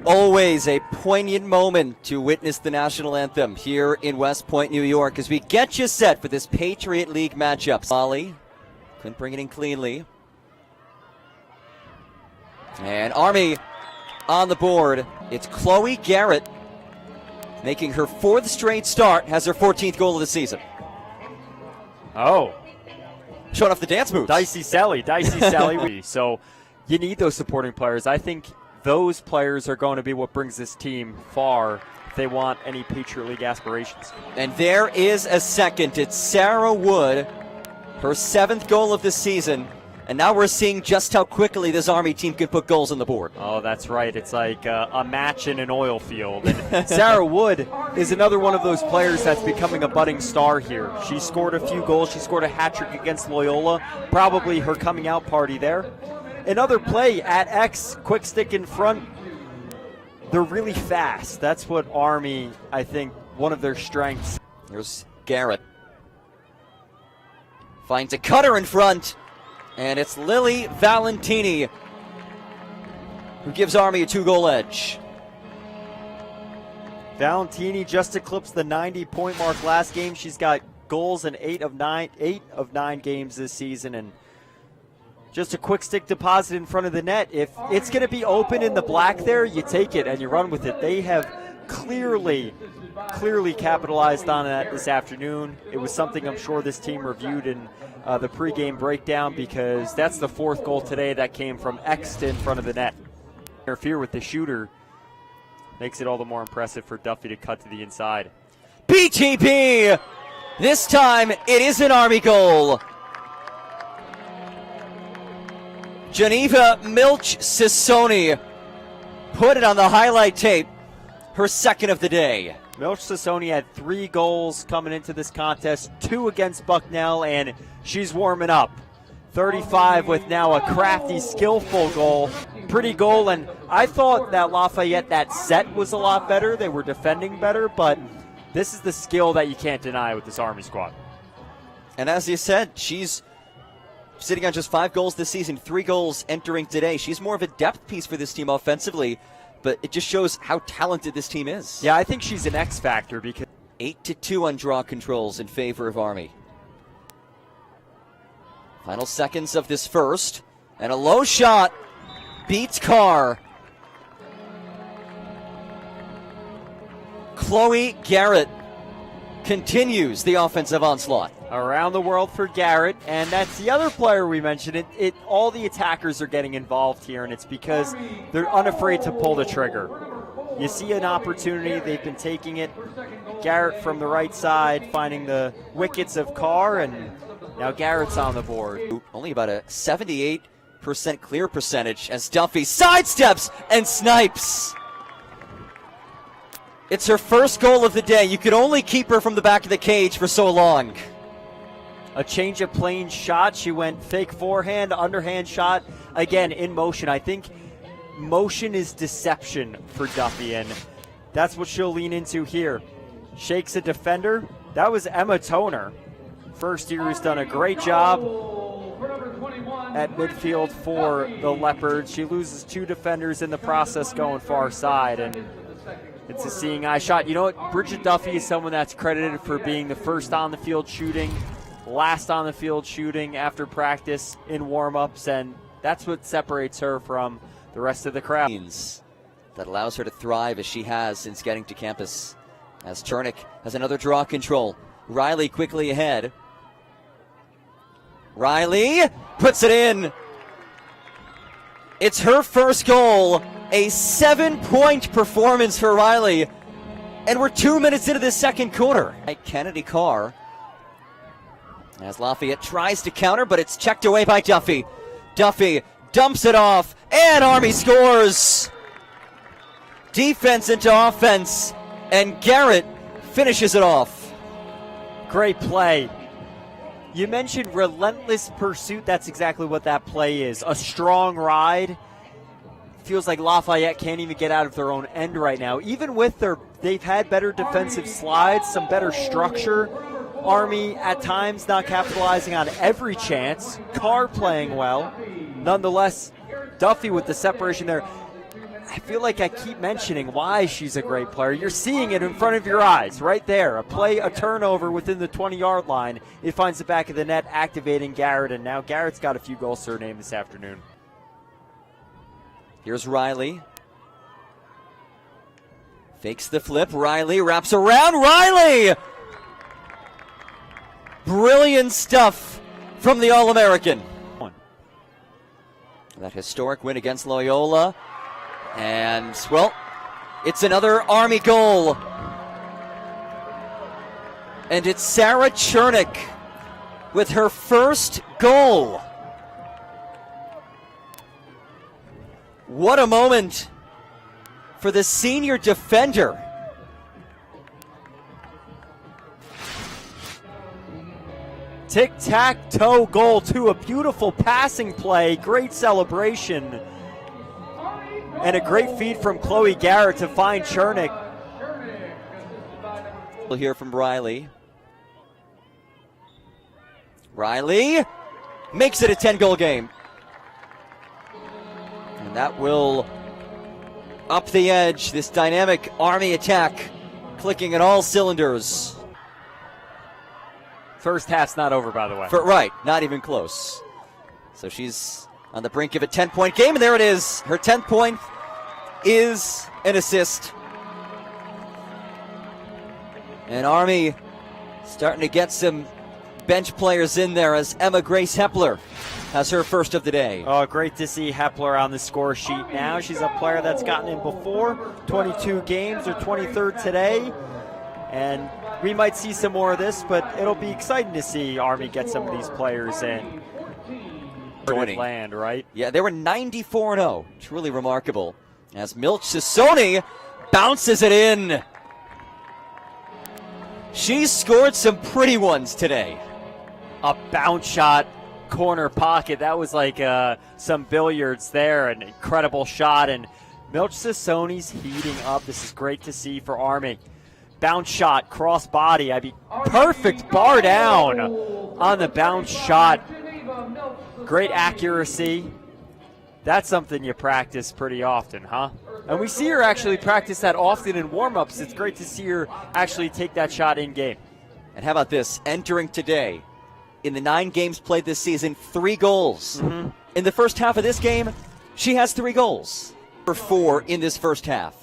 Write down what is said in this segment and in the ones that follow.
Always a poignant moment to witness the national anthem here in West Point, New York, as we get you set for this Patriot League matchup. Molly couldn't bring it in cleanly. And Army on the board. It's Chloe Garrett making her 4th straight start, has her 14th goal of the season. Oh. Showing off the dance moves. Dicey Sally. So you need those supporting players. I think those players are going to be what brings this team far if they want any Patriot League aspirations. And there is a second. It's Sarah Wood, her 7th goal of the season. And now we're seeing just how quickly this Army team can put goals on the board. Oh, that's right. It's like a match in an oil field. And Sarah Wood is another one of those players that's becoming a budding star here. She scored a few goals. She scored a hat trick against Loyola. Probably her coming out party there. Another play at X, quick stick in front. They're really fast. That's what Army, I think, one of their strengths. Here's Garrett. Finds a cutter in front. And it's Lily Valentini who gives Army a 2-goal edge. Valentini just eclipsed the 90-point mark last game. She's got goals in 8 of 9 games this season, and just a quick stick deposit in front of the net. If it's going to be open in the black there, you take it and you run with it. They have clearly capitalized on that this afternoon. It was something I'm sure this team reviewed in the pregame breakdown, because that's the 4th goal today that came from X in front of the net. Interfere with the shooter makes it all the more impressive for Duffy to cut to the inside. BTP! This time it is an Army goal. Geneva Milch-Sissoni put it on the highlight tape, her 2nd of the day. Milch-Sissoni had 3 goals coming into this contest, 2 against Bucknell, and she's warming up. 35 with now a crafty, skillful goal. Pretty goal, and I thought that Lafayette, that set was a lot better. They were defending better, but this is the skill that you can't deny with this Army squad. And as you said, she's sitting on just 5 goals this season, 3 goals entering today. She's more of a depth piece for this team offensively, but it just shows how talented this team is. Yeah, I think she's an X factor because 8-2 on draw controls in favor of Army. Final seconds of this first, and a low shot beats Carr. Chloe Garrett continues the offensive onslaught. Around the world for Garrett, and that's the other player we mentioned. All the attackers are getting involved here, and it's because they're unafraid to pull the trigger. You see an opportunity, they've been taking it. Garrett from the right side, finding the wickets of Carr, and now Garrett's on the board. Only about a 78% clear percentage as Duffy sidesteps and snipes. It's her 1st goal of the day. You could only keep her from the back of the cage for so long. A change of plane shot. She went fake forehand, underhand shot. Again, in motion. I think motion is deception for Duffy, and that's what she'll lean into here. Shakes a defender. That was Emma Toner. First year who's done a great job at midfield for the Leopards. She loses 2 defenders in the process going far side, and it's a seeing eye shot. You know what? Bridget Duffy is someone that's credited for being the first on the field shooting, last on the field shooting after practice in warm-ups, and that's what separates her from the rest of the crowd. That allows her to thrive as she has since getting to campus. As Chernick has another draw control. Riley quickly ahead. Riley puts it in. It's her 1st goal, a 7-point performance for Riley, and we're 2 minutes into the 2nd quarter. Kennedy Carr, as Lafayette tries to counter, but it's checked away by Duffy. Duffy dumps it off, and Army scores. Defense into offense, and Garrett finishes it off. Great play. You mentioned relentless pursuit. That's exactly what that play is. A strong ride. Feels like Lafayette can't even get out of their own end right now. Even with they've had better defensive slides, some better structure. Army at times not capitalizing on every chance. Carr playing well. Nonetheless, Duffy with the separation there. I feel like I keep mentioning why she's a great player. You're seeing it in front of your eyes right there. A turnover within the 20-yard line. It finds the back of the net, activating Garrett, and now Garrett's got a few goals to her name this afternoon. Here's Riley. Fakes the flip. Riley wraps around. Riley! Brilliant stuff from the All-American. That historic win against Loyola. And, well, it's another Army goal. And it's Sarah Chernick with her first goal. What a moment for the senior defender. Tic-tac-toe goal to a beautiful passing play, great celebration, and a great feed from Chloe Garrett to find Chernick. We'll hear from Riley. Riley makes it a 10-goal game. And that will up the edge, this dynamic Army attack, clicking at all cylinders. First half's not over, by the way. Right, not even close. So she's on the brink of a 10-point game, and there it is. Her 10th point is an assist. And Army starting to get some bench players in there as Emma Grace Hepler has her first of the day. Oh, great to see Hepler on the score sheet now. She's a player that's gotten in before, 22 games, her 23rd today. And we might see some more of this, but it'll be exciting to see Army get some of these players in. Land, right? Yeah, they were 94-0. Truly remarkable. As Milch Sassoni bounces it in. She scored some pretty ones today. A bounce shot, corner pocket. That was like some billiards there. An incredible shot. And Milch Sassoni's heating up. This is great to see for Army. Bounce shot, cross body. Perfect bar down on the bounce shot. Great accuracy. That's something you practice pretty often, huh? And we see her actually practice that often in warm-ups. It's great to see her actually take that shot in game. And how about this? Entering today, in the 9 games played this season, 3 goals. Mm-hmm. In the first half of this game, she has 3 goals. For 4 in this first half.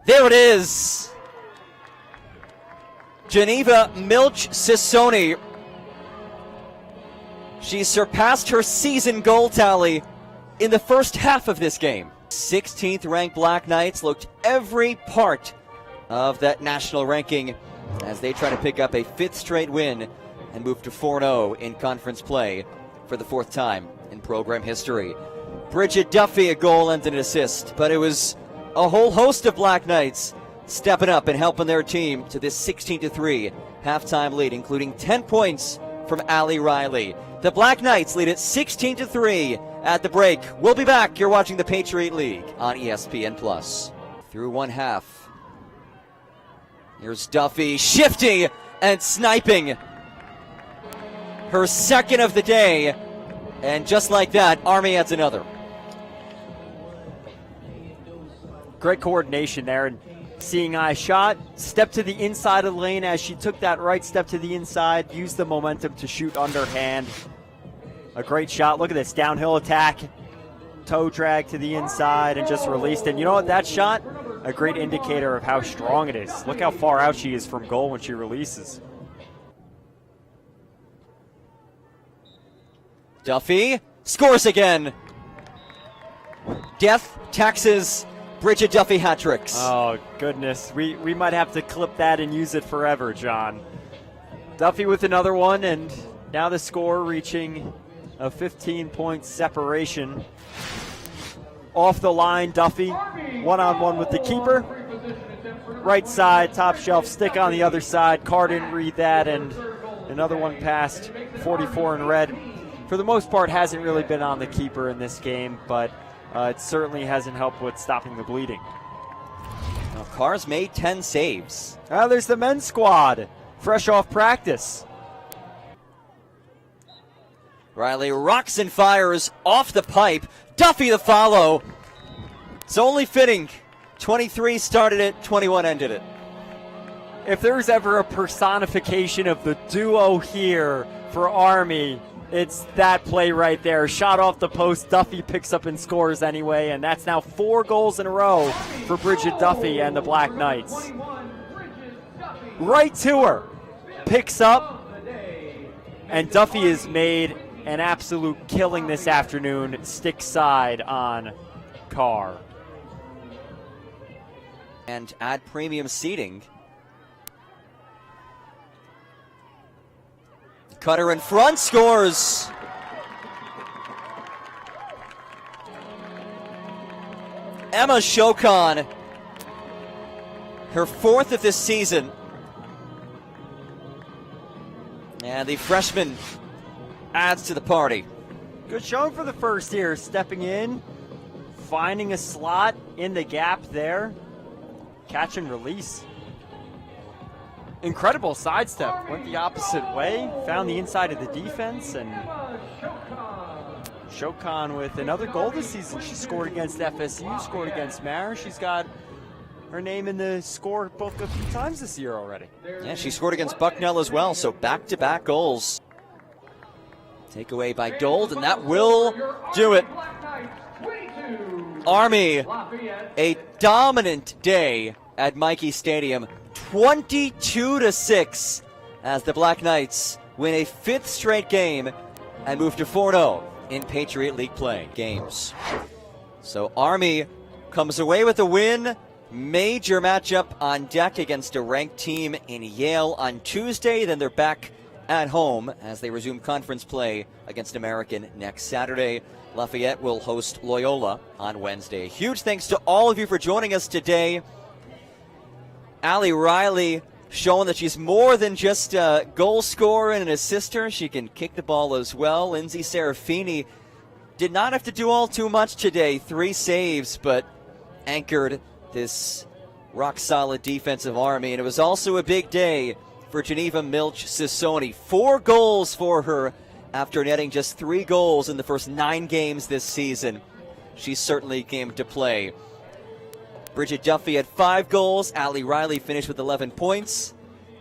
There it is. Geneva Milch Sassoni. She surpassed her season goal tally in the first half of this game. 16th ranked Black Knights looked every part of that national ranking as they try to pick up a 5th straight win and move to 4-0 in conference play for the 4th time in program history. Bridget Duffy, a goal and an assist, but it was a whole host of Black Knights stepping up and helping their team to this 16-3 halftime lead, including 10 points from Allie Riley. The Black Knights lead at 16-3 at the break. We'll be back. You're watching the Patriot League on ESPN+. Through one half. Here's Duffy, shifty and sniping. Her second of the day. And just like that, Army adds another. Great coordination there, and seeing eye shot, step to the inside of the lane as she took that right step to the inside, used the momentum to shoot underhand. A great shot. Look at this downhill attack, toe drag to the inside, and just released. And you know what? That shot, a great indicator of how strong it is. Look how far out she is from goal when she releases. Duffy scores again. Death taxes Bridget Duffy hat tricks. Oh, goodness. We might have to clip that and use it forever, John. Duffy with another one, and now the score reaching a 15-point separation. Off the line, Duffy, one-on-one with the keeper. Right side, top shelf, stick on the other side. Carr didn't read that, and another one past 44 in red. For the most part, hasn't really been on the keeper in this game, but it certainly hasn't helped with stopping the bleeding. Now, Carr's made 10 saves. There's the men's squad, fresh off practice. Riley rocks and fires off the pipe. Duffy the follow. It's only fitting. 23 started it, 21 ended it. If there's ever a personification of the duo here for Army, it's that play right there. Shot off the post, Duffy picks up and scores anyway, and that's now 4 goals in a row for Bridget Duffy and the Black Knights. Right to her, picks up, and Duffy has made an absolute killing this afternoon, stick side on Carr. And add premium seating. Cutter in front, scores. Emma Shokon, her 4th of this season. And the freshman adds to the party. Good showing for the first year, stepping in, finding a slot in the gap there, catch and release. Incredible sidestep, went the opposite way, found the inside of the defense, and Shokon with another goal this season. She scored against FSU, scored against Mara. She's got her name in the score book a few times this year already. Yeah, she scored against Bucknell as well, so back-to-back goals. Takeaway by Dold, and that will do it. Army, a dominant day at Mikey Stadium. 22-6 as the Black Knights win a 5th straight game and move to 4-0 in Patriot League play games. So Army comes away with a win. Major matchup on deck against a ranked team in Yale on Tuesday. Then they're back at home as they resume conference play against American next Saturday. Lafayette will host Loyola on Wednesday. Huge thanks to all of you for joining us today. Allie Riley showing that she's more than just a goal scorer and an assister. She can kick the ball as well. Lindsay Serafini did not have to do all too much today. 3 saves, but anchored this rock-solid defensive Army. And it was also a big day for Geneva Milch-Sissoni. 4 goals for her after netting just 3 goals in the first 9 games this season. She certainly came to play. Bridget Duffy had 5 goals. Allie Riley finished with 11 points.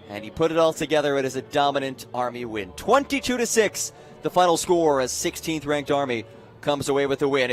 And you put it all together, it is a dominant Army win. 22-6, the final score as 16th ranked Army comes away with the win.